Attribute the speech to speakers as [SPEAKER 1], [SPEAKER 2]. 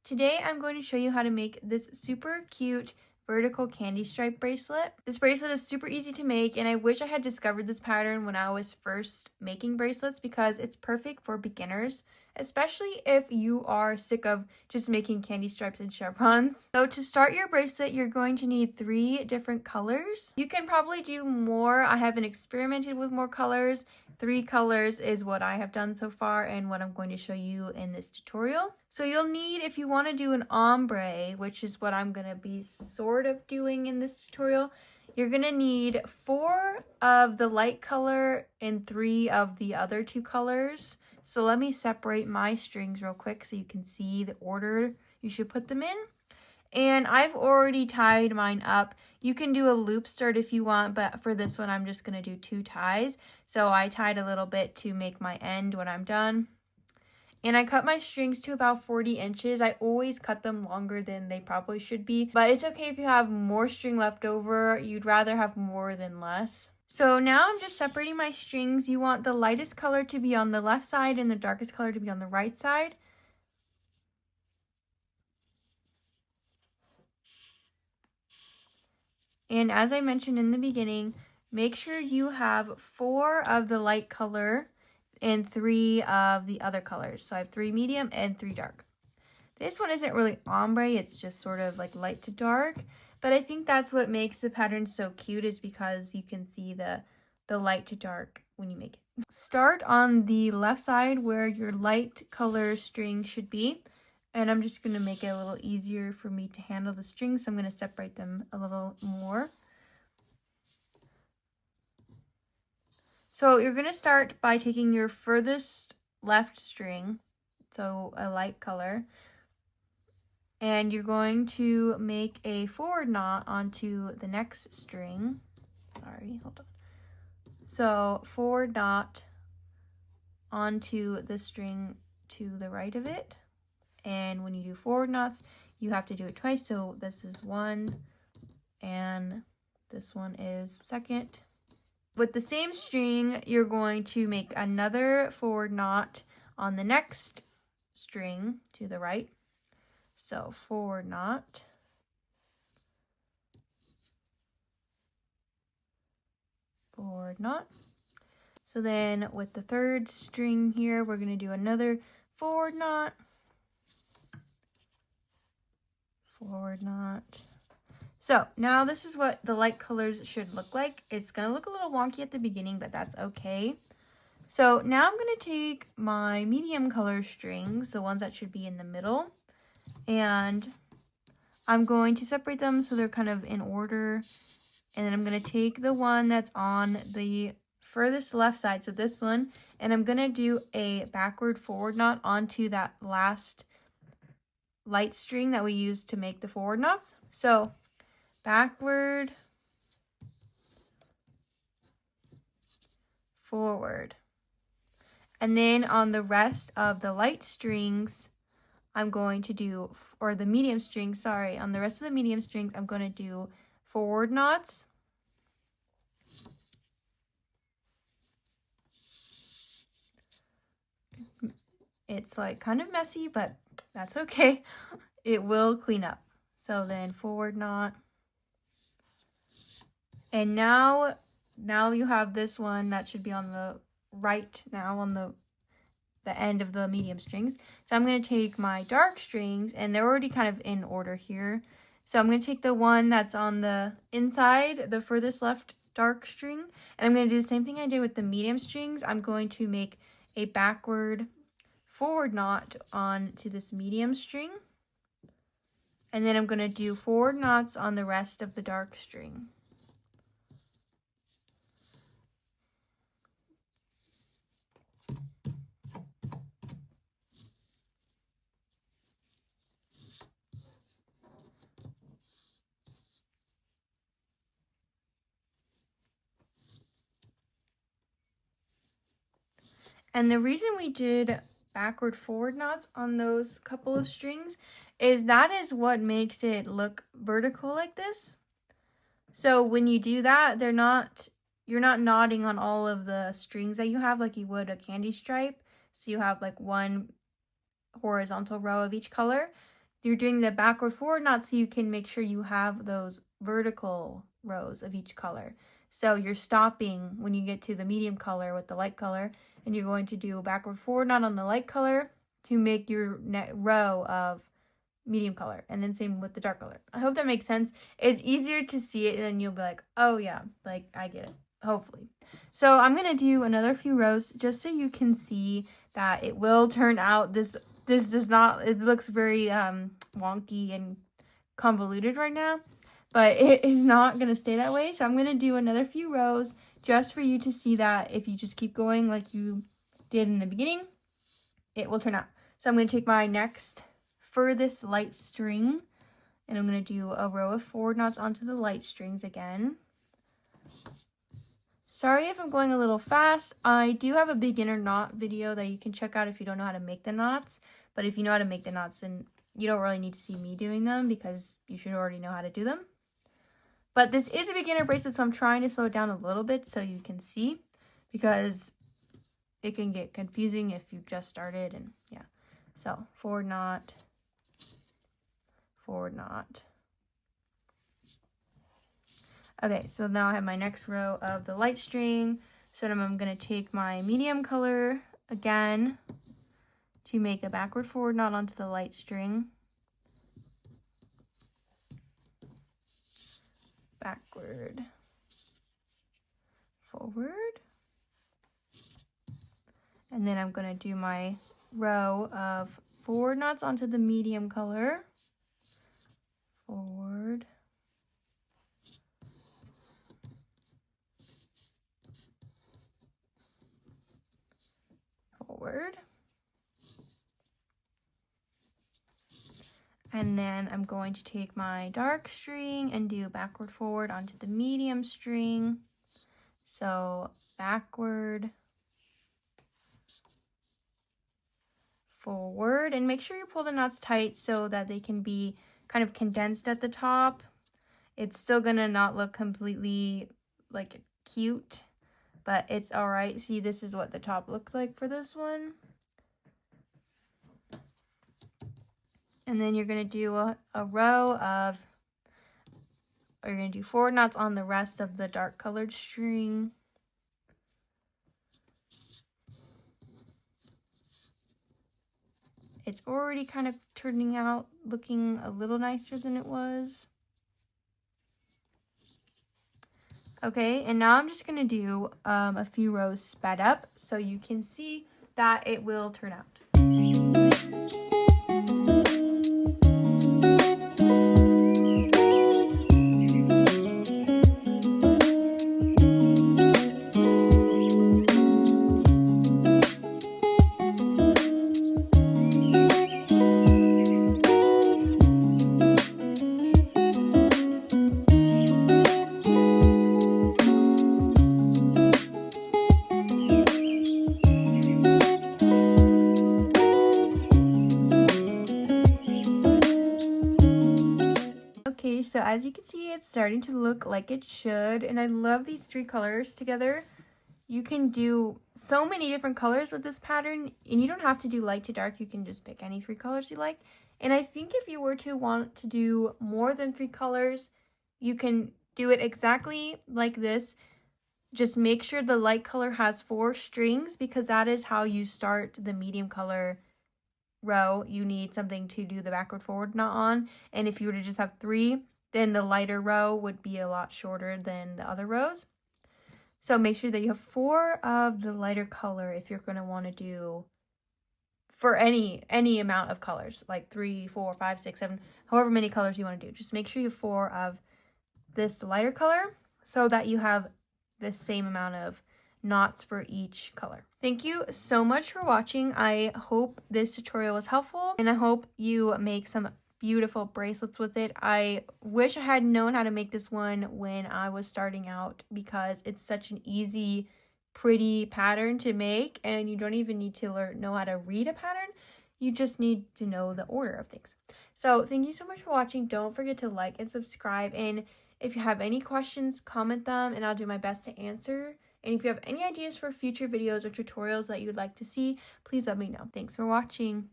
[SPEAKER 1] Today I'm going to show you how to make this super cute vertical candy stripe bracelet. This bracelet is super easy to make, and I wish I had discovered this pattern when I was first making bracelets because it's perfect for beginners, especially if you are sick of just making candy stripes and chevrons. So to start your bracelet, you're going to need 3 different colors. You can probably do more. I haven't experimented with more colors. 3 colors is what I have done so far and what I'm going to show you in this tutorial. So you'll need, if you want to do an ombre, which is what I'm going to be sort of doing in this tutorial, you're going to need 4 of the light color and 3 of the other 2 colors. So let me separate my strings real quick so you can see the order you should put them in. And I've already tied mine up. You can do a loop start if you want, but for this one, I'm just going to do 2 ties. So I tied a little bit to make my end when I'm done. And I cut my strings to about 40 inches. I always cut them longer than they probably should be, but it's okay if you have more string left over. You'd rather have more than less. So now I'm just separating my strings. You want the lightest color to be on the left side and the darkest color to be on the right side. And as I mentioned in the beginning, make sure you have 4 of the light color and 3 of the other colors. So I have 3 medium and 3 dark. This one isn't really ombre, it's just sort of like light to dark. But I think that's what makes the pattern so cute, is because you can see the light to dark when you make it. Start on the left side where your light color string should be. And I'm just going to make it a little easier for me to handle the strings, so I'm going to separate them a little more. So you're going to start by taking your furthest left string, so a light color, and you're going to make a forward knot onto the next string. Sorry, hold on. So forward knot onto the string to the right of it. And when you do forward knots, you have to do it twice. So this is 1 and this one is second. With the same string, you're going to make another forward knot on the next string to the right. So forward knot. Forward knot. So then with the third string here, we're going to do another forward knot. Forward knot. So now this is what the light colors should look like. It's going to look a little wonky at the beginning, but that's okay. So now I'm going to take my medium color strings, the ones that should be in the middle, and I'm going to separate them so they're kind of in order. And then I'm going to take the one that's on the furthest left side, so this one, and I'm going to do a backward forward knot onto that last light string that we used to make the forward knots. So backward, forward. And then on the rest of the light strings, I'm going to do, or the medium strings, sorry, on the rest of the medium strings, I'm going to do forward knots. It's like kind of messy, but that's okay. It will clean up. So then forward knot. And now you have this one that should be on the right now, on the end of the medium strings. So I'm going to take my dark strings, and they're already kind of in order here. So I'm going to take the one that's on the inside, the furthest left dark string, and I'm going to do the same thing I did with the medium strings. I'm going to make a backward forward knot onto this medium string, and then I'm going to do forward knots on the rest of the dark string. And the reason we did backward forward knots on those couple of strings is that is what makes it look vertical like this. So when you do that, you're not knotting on all of the strings that you have like you would a candy stripe. So you have like one horizontal row of each color. you're doing the backward forward knot so you can make sure you have those vertical rows of each color. So you're stopping when you get to the medium color with the light color, and you're going to do a backward forward knot on the light color to make your row of medium color, and then same with the dark color. I hope that makes sense. It's easier to see it and then you'll be like, oh yeah, like I get it, hopefully. So I'm gonna do another few rows just so you can see that it will turn out. This does not, it looks very wonky and convoluted right now, but it is not gonna stay that way. So I'm gonna do another few rows just for you to see that if you just keep going like you did in the beginning, it will turn out. So I'm gonna take my next furthest light string, and I'm going to do a row of forward knots onto the light strings again. Sorry if I'm going a little fast. I do have a beginner knot video that you can check out if you don't know how to make the knots, but if you know how to make the knots, then you don't really need to see me doing them because you should already know how to do them. But this is a beginner bracelet, so I'm trying to slow it down a little bit so you can see, because it can get confusing if you just started. And yeah, so forward knot, forward knot. Okay, so now I have my next row of the light string. So then I'm going to take my medium color again to make a backward forward knot onto the light string. Backward, forward. And then I'm going to do my row of forward knots onto the medium color. Forward, forward, and then I'm going to take my dark string and do backward forward onto the medium string. So backward, forward, and make sure you pull the knots tight so that they can be kind of condensed at the top. It's still gonna not look completely like cute, but it's all right. See, this is what the top looks like for this one. And then you're gonna do a row of, or you're gonna do forward knots on the rest of the dark colored string. It's already kind of turning out looking a little nicer than it was. Okay, and now I'm just gonna do a few rows sped up so you can see that it will turn out. Okay, so as you can see, it's starting to look like it should, and I love these three colors together. You can do so many different colors with this pattern, and you don't have to do light to dark. You can just pick any three colors you like. And I think if you were to want to do more than three colors, you can do it exactly like this. Just make sure the light color has 4 strings, because that is how you start the medium color row. You need something to do the backward forward knot on, and if you were to just have 3, then the lighter row would be a lot shorter than the other rows. So make sure that you have 4 of the lighter color if you're going to want to do for any amount of colors, like 3, 4, 5, 6, 7, however many colors you want to do. Just make sure you have 4 of this lighter color so that you have the same amount of knots for each color. Thank you so much for watching. I hope this tutorial was helpful, and I hope you make some beautiful bracelets with it. I wish I had known how to make this one when I was starting out, because it's such an easy, pretty pattern to make, and you don't even need to know how to read a pattern. You just need to know the order of things. So thank you so much for watching. Don't forget to like and subscribe, and if you have any questions, comment them and I'll do my best to answer. And if you have any ideas for future videos or tutorials that you'd like to see, please let me know. Thanks for watching.